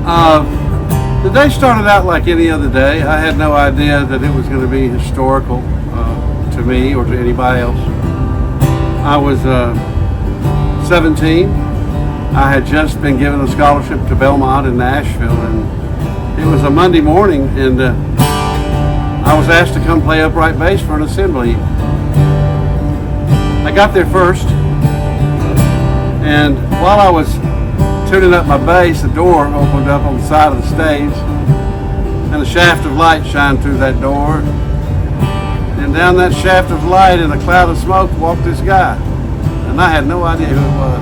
The day started out like any other day. I had no idea that it was going to be historical to me or to anybody else. I was 17. I had just been given a scholarship to Belmont in Nashville, and it was a Monday morning, and I was asked to come play upright bass for an assembly. I got there first, and while I was tuning up my bass, the door opened up on the side of the stage, and a shaft of light shined through that door, and down that shaft of light in a cloud of smoke walked this guy, and I had no idea who it was.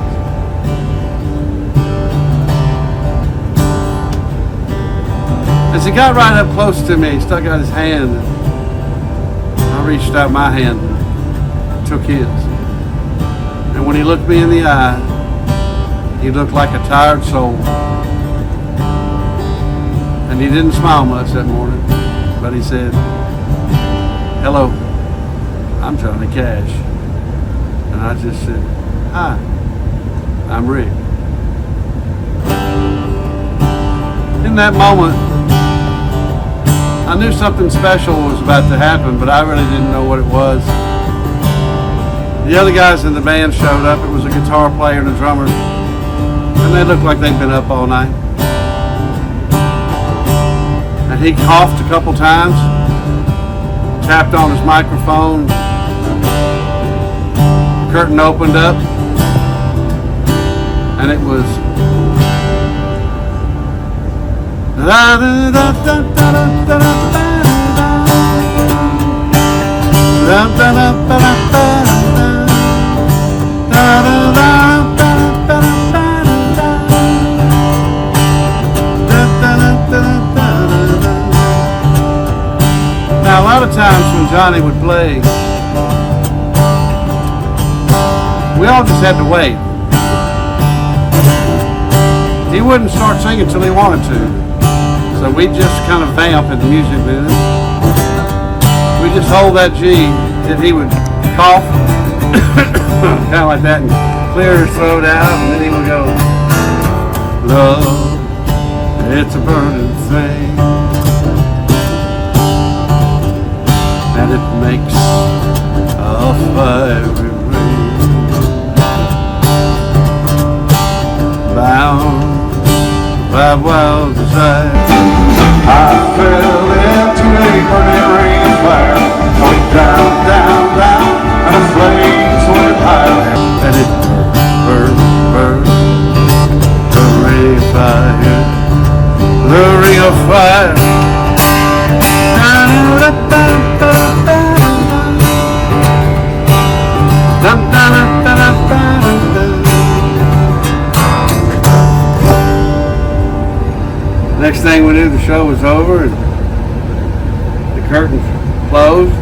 As he got right up close to me, he stuck out his hand, and I reached out my hand and took his. And when he looked me in the eye, he looked like a tired soul. And he didn't smile much that morning, but he said, "Hello, I'm Johnny Cash." And I just said, "Hi, I'm Rick." In that moment, I knew something special was about to happen, but I really didn't know what it was. The other guys in the band showed up. It was a guitar player and a drummer, and they looked like they'd been up all night. And he coughed a couple times, tapped on his microphone, the curtain opened up, and it was Now, a lot of times when Johnny would play, we all just had to wait. He wouldn't start singing till he wanted to. So we just kind of vamp in the music business. We just hold that G, and he would cough, kind of like that, and clear his throat out, and then he would go, "Love, it's a burning thing, and it makes a fiery ring, bound by wild desire. I fell into a burning ring of fire, went down, down, down, and the flames went higher, and it burned, burned, the ring of fire, the ring of fire. Next thing we knew, the show was over, and the curtain closed,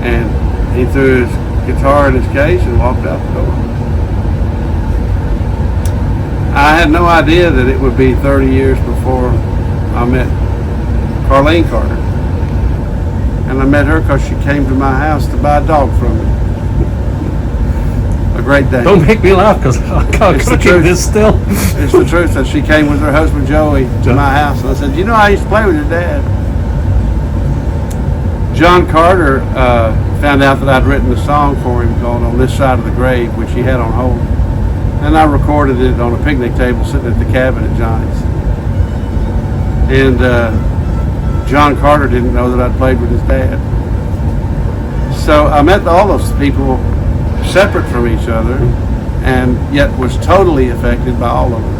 and he threw his guitar in his case and walked out the door. I had no idea that it would be 30 years before I met Carlene Carter. And I met her because she came to my house to buy a dog from me. A Great Dane. Don't make me laugh, because I can't cook this still. It's the truth that she came with her husband Joey to my house, and I said, "You know, I used to play with your dad." John Carter found out that I'd written a song for him called "On This Side of the Grave," which he had on hold, and I recorded it on a picnic table sitting at the cabin at Johnny's. And John Carter didn't know that I'd played with his dad. So I met all those people separate from each other, and yet was totally affected by all of them.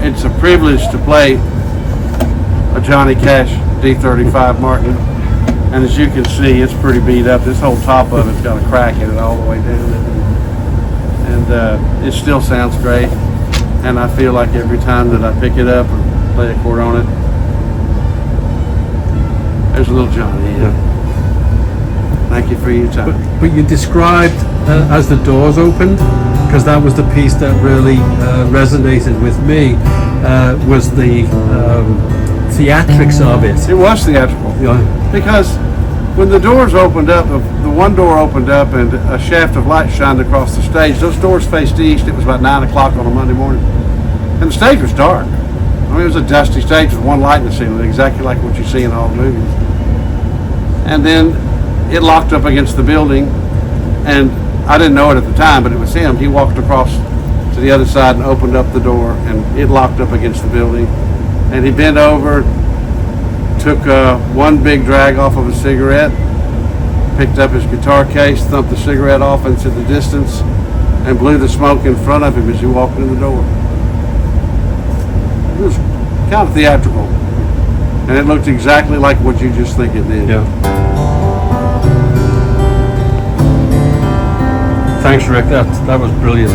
It's a privilege to play a Johnny Cash D35 Martin, and as you can see, it's pretty beat up. This whole top of it's got a crack in it all the way down, and it still sounds great. And I feel like every time that I pick it up and play a chord on it, there's a little Johnny in it. Thank you for your time. But you described as the doors opened, because that was the piece that really resonated with me, was the theatrics of it. It was theatrical. Yeah. Because when the doors opened up, the one door opened up and a shaft of light shined across the stage. Those doors faced east. It was about 9 o'clock on a Monday morning. And the stage was dark. I mean, it was a dusty stage with one light in the ceiling, exactly like what you see in all the movies. And then it locked up against the building, and I didn't know it at the time, but it was him. He walked across to the other side and opened up the door, and it locked up against the building. And he bent over, took one big drag off of a cigarette, picked up his guitar case, thumped the cigarette off into the distance, and blew the smoke in front of him as he walked in the door. It was kind of theatrical, and it looked exactly like what you just think it did. Yeah. Thanks, Rick. That was brilliant.